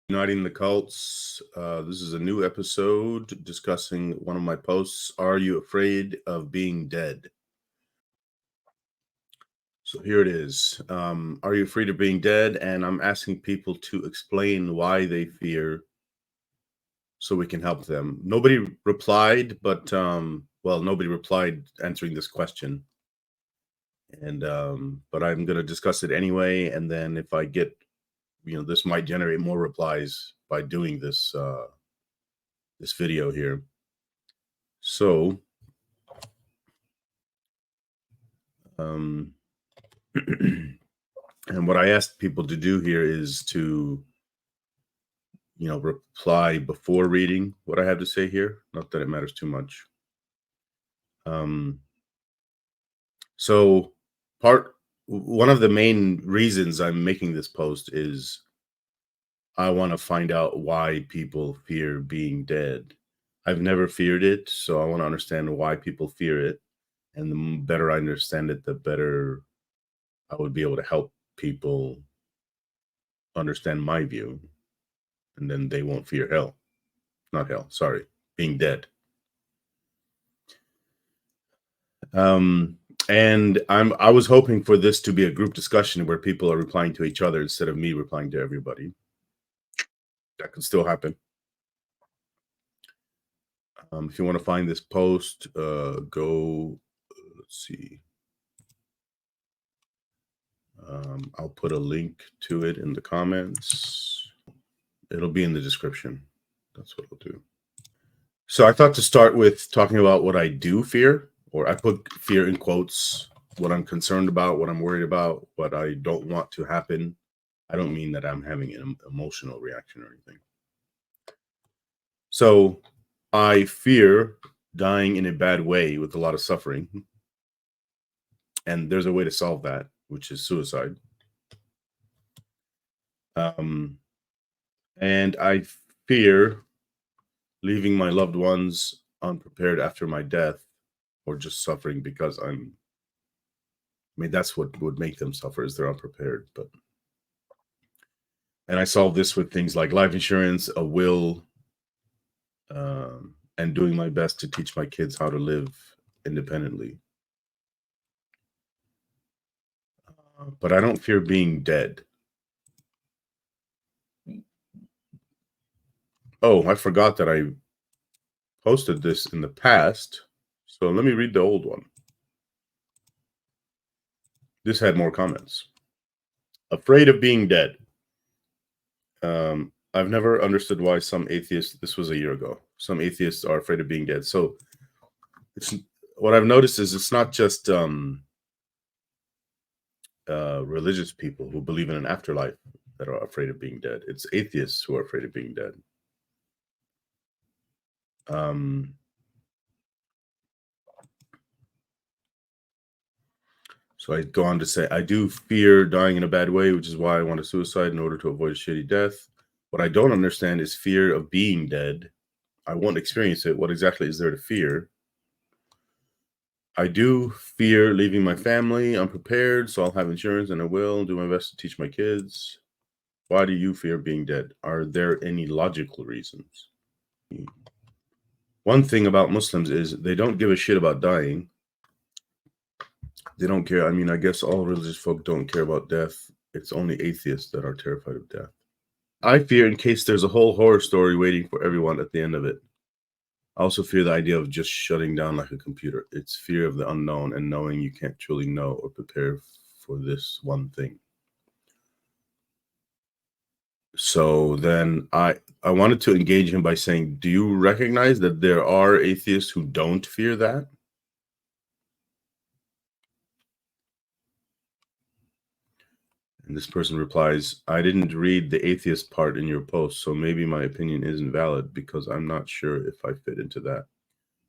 Uniting the Cults. This is a new episode discussing one of my posts. Are you afraid of being dead? So here it is. Are you afraid of being dead? And I'm asking people to explain why they fear so we can help them. Nobody replied, but nobody replied answering this question. And but I'm going to discuss it anyway. And then if I get, this might generate more replies by doing this video here. So, and what I asked people to do here is to, reply before reading what I have to say here. Not that it matters too much. So, one of the main reasons I'm making this post is I want to find out why people fear being dead. I've never feared it, so I want to understand why people fear it. And the better I understand it, the better I would be able to help people understand my view. And then they won't fear hell. Not hell, sorry, being dead. And I was hoping for this to be a group discussion where people are replying to each other instead of me replying to everybody. That could still happen. If you want to find this post, go, let's see. I'll put a link to it in the comments. It'll be in the description. That's what I'll do. So I thought to start with talking about what I do fear, or I put fear in quotes, what I'm concerned about, what I'm worried about, what I don't want to happen. I don't mean that I'm having an emotional reaction or anything. So I fear dying in a bad way with a lot of suffering. And there's a way to solve that, which is suicide. And I fear leaving my loved ones unprepared after my death, or just suffering because that's what would make them suffer, is they're unprepared. And I solve this with things like life insurance, a will, and doing my best to teach my kids how to live independently. But I don't fear being dead. Oh, I forgot that I posted this in the past. So let me read the old one. This had more comments. Afraid of being dead. I've never understood why some atheists, this was a year ago, some atheists are afraid of being dead. So what I've noticed is it's not just religious people who believe in an afterlife that are afraid of being dead. It's atheists who are afraid of being dead. So I go on to say, I do fear dying in a bad way, which is why I want to suicide in order to avoid a shitty death. What I don't understand is fear of being dead. I won't experience it. What exactly is there to fear? I do fear leaving my family unprepared, so I'll have insurance and I will do my best to teach my kids. Why do you fear being dead? Are there any logical reasons? One thing about Muslims is they don't give a shit about dying. They don't care. I mean, I guess all religious folk don't care about death. It's only atheists that are terrified of death. I fear in case there's a whole horror story waiting for everyone at the end of it. I also fear the idea of just shutting down like a computer. It's fear of the unknown and knowing you can't truly know or prepare for this one thing. So then I wanted to engage him by saying, do you recognize that there are atheists who don't fear that? And this person replies, I didn't read the atheist part in your post, so maybe my opinion isn't valid because I'm not sure if I fit into that.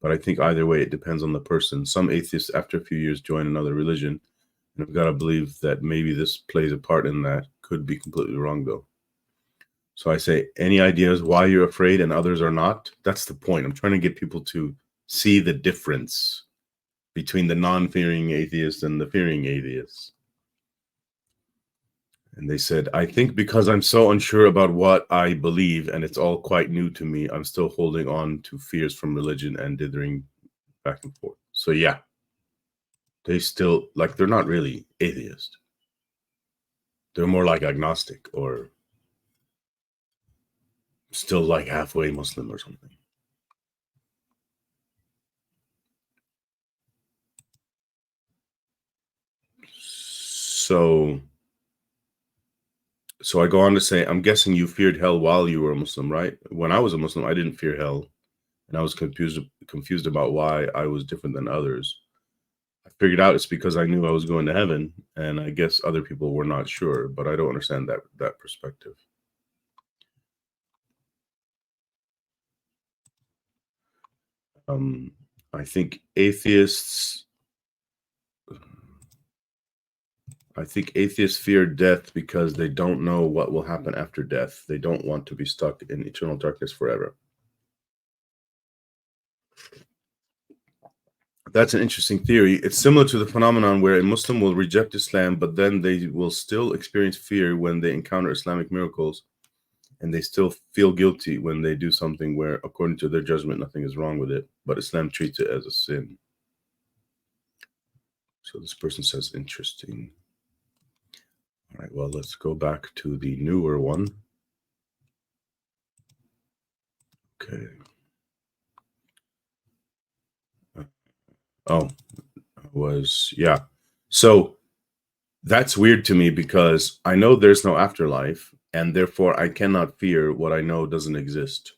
But I think either way, it depends on the person. Some atheists, after a few years, join another religion. And I've got to believe that maybe this plays a part in that. Could be completely wrong, though. So I say, any ideas why you're afraid and others are not? That's the point. I'm trying to get people to see the difference between the non-fearing atheists and the fearing atheists. And they said, I think because I'm so unsure about what I believe and it's all quite new to me, I'm still holding on to fears from religion and dithering back and forth. So, yeah, they still, like, they're not really atheist. They're more like agnostic or still like halfway Muslim or something. So, so I go on to say, I'm guessing you feared hell while you were a Muslim, right? When I was a Muslim, I didn't fear hell, and I was confused about why I was different than others. I figured out it's because I knew I was going to heaven, and I guess other people were not sure, but I don't understand that perspective. Um, I think atheists. I think atheists fear death because they don't know what will happen after death. They don't want to be stuck in eternal darkness forever. That's an interesting theory. It's similar to the phenomenon where a Muslim will reject Islam, but then they will still experience fear when they encounter Islamic miracles, and they still feel guilty when they do something where, according to their judgment, nothing is wrong with it, but Islam treats it as a sin. So this person says, interesting. All right, well, let's go back to the newer one. Okay. Oh, yeah. So that's weird to me because I know there's no afterlife, and therefore I cannot fear what I know doesn't exist.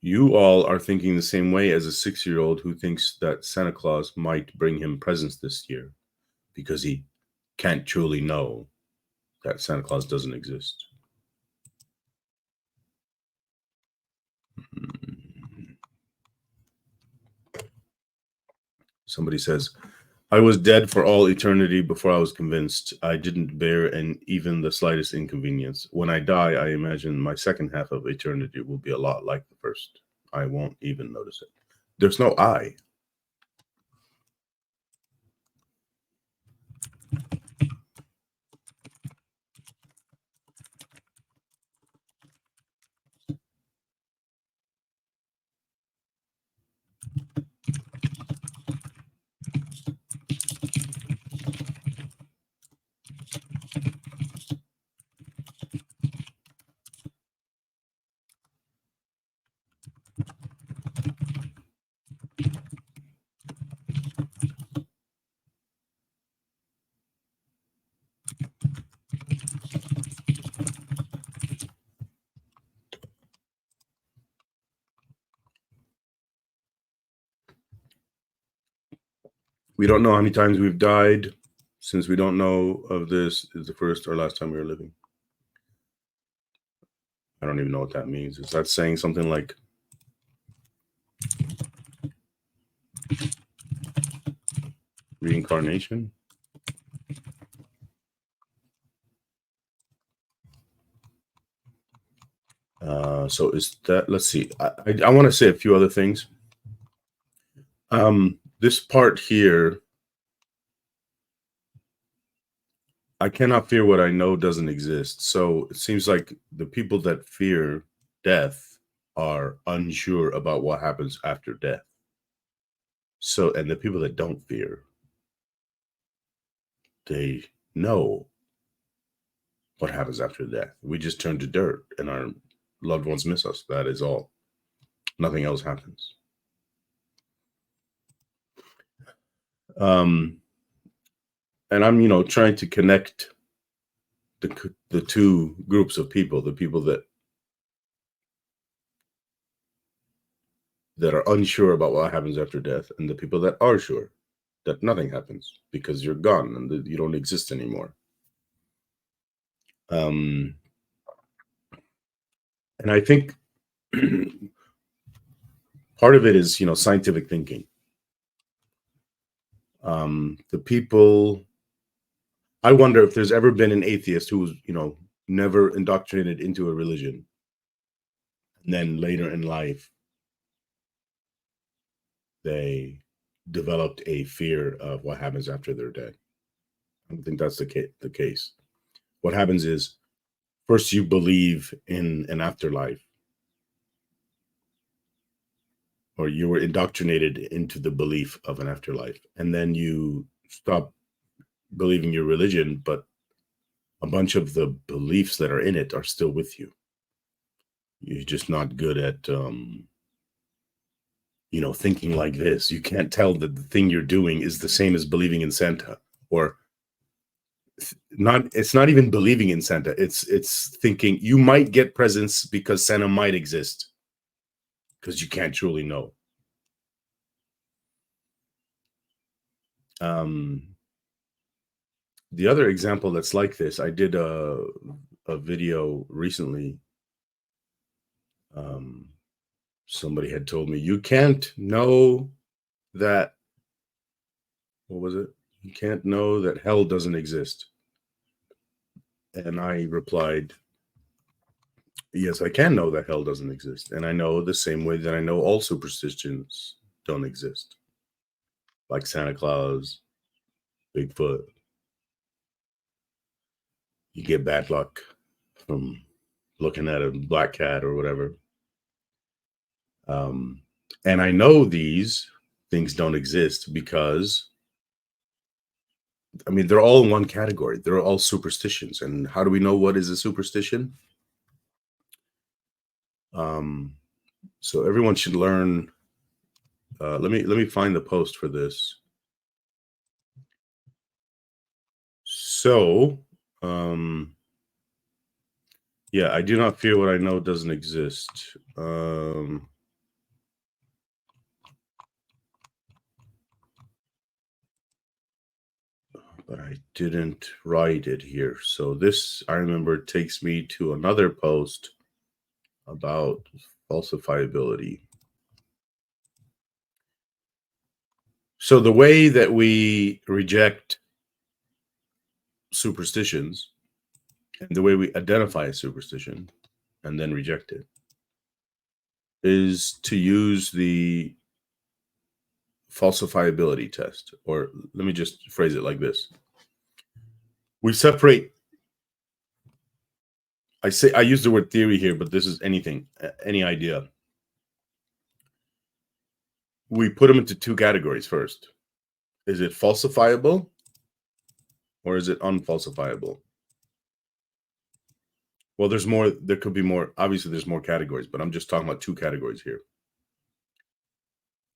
You all are thinking the same way as a 6-year-old who thinks that Santa Claus might bring him presents this year because he can't truly know that Santa Claus doesn't exist. Somebody says, I was dead for all eternity before I was convinced. I didn't bear even the slightest inconvenience. When I die, I imagine my second half of eternity will be a lot like the first. I won't even notice it. There's no I. We don't know how many times we've died. Since we don't know of this, is the first or last time we were living. I don't even know what that means. Is that saying something like reincarnation? So is that, let's see. I want to say a few other things. This part here, I cannot fear what I know doesn't exist. So it seems like the people that fear death are unsure about what happens after death. So, and the people that don't fear, they know what happens after death. We just turn to dirt and our loved ones miss us. That is all. Nothing else happens. And I'm, trying to connect the two groups of people, the people that are unsure about what happens after death, and the people that are sure that nothing happens because you're gone and that you don't exist anymore. And I think part of it is, scientific thinking. The people, I wonder if there's ever been an atheist who was, never indoctrinated into a religion, and then later in life they developed a fear of what happens after they're dead. I don't think that's the case. What happens is first you believe in an afterlife, or you were indoctrinated into the belief of an afterlife, and then you stop believing your religion, but a bunch of the beliefs that are in it are still with you. You're just not good at thinking like this. You can't tell that the thing you're doing is the same as believing in Santa, or not. It's not even believing in Santa. It's thinking you might get presents because Santa might exist, because you can't truly know. The other example that's like this, I did a video recently. Somebody had told me, you can't know that, what was it? You can't know that hell doesn't exist. And I replied, yes, I can know that hell doesn't exist. And I know the same way that I know all superstitions don't exist, like Santa Claus, Bigfoot. You get bad luck from looking at a black cat or whatever. And I know these things don't exist because, I mean, they're all in one category. They're all superstitions. And how do we know what is a superstition? So everyone should learn. Let me find the post for this. So, yeah, I do not fear what I know doesn't exist. But I didn't write it here. So this, I remember, takes me to another post about falsifiability. So the way that we reject superstitions, and the way we identify a superstition and then reject it, is to use the falsifiability test. Or let me just phrase it like this. We separate, I use the word theory here, but this is anything, any idea. We put them into two categories first. Is it falsifiable or is it unfalsifiable? Well, there's more, there could be more. Obviously, there's more categories, but I'm just talking about two categories here.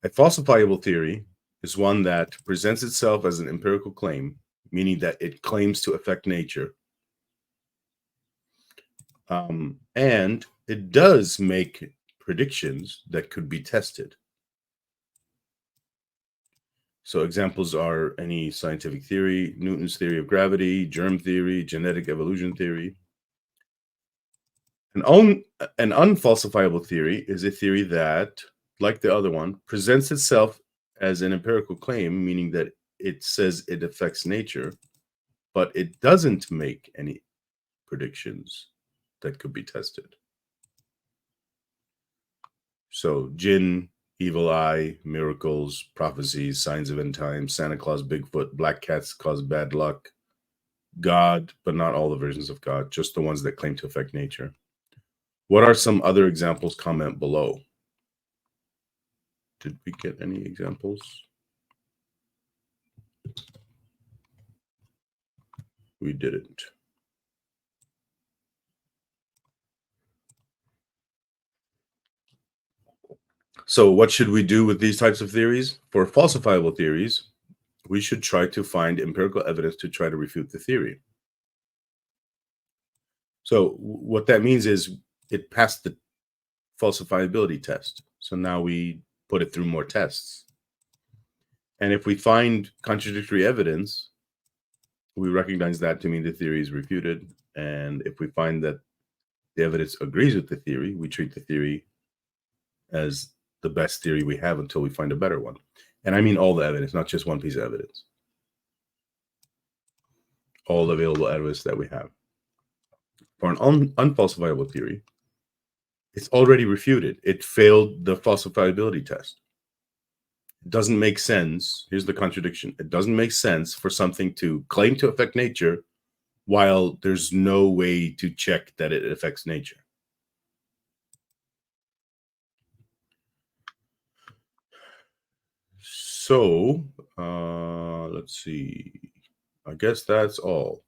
A falsifiable theory is one that presents itself as an empirical claim, meaning that it claims to affect nature. And it does make predictions that could be tested. So examples are any scientific theory, Newton's theory of gravity, germ theory, genetic evolution theory. An unfalsifiable theory is a theory that, like the other one, presents itself as an empirical claim, meaning that it says it affects nature, but it doesn't make any predictions that could be tested. So jinn, evil eye, miracles, prophecies, signs of end times, Santa Claus, Bigfoot, black cats cause bad luck, God, but not all the versions of God, just the ones that claim to affect nature. What are some other examples? Comment below. Did we get any examples? We didn't. So what should we do with these types of theories? For falsifiable theories, we should try to find empirical evidence to try to refute the theory. So what that means is it passed the falsifiability test. So now we put it through more tests. And if we find contradictory evidence, we recognize that to mean the theory is refuted. And if we find that the evidence agrees with the theory, we treat the theory as the best theory we have until we find a better one. And I mean all the evidence, not just one piece of evidence. All the available evidence that we have. For an unfalsifiable theory, it's already refuted. It failed the falsifiability test. It doesn't make sense. Here's the contradiction. It doesn't make sense for something to claim to affect nature while there's no way to check that it affects nature. So, let's see. I guess that's all.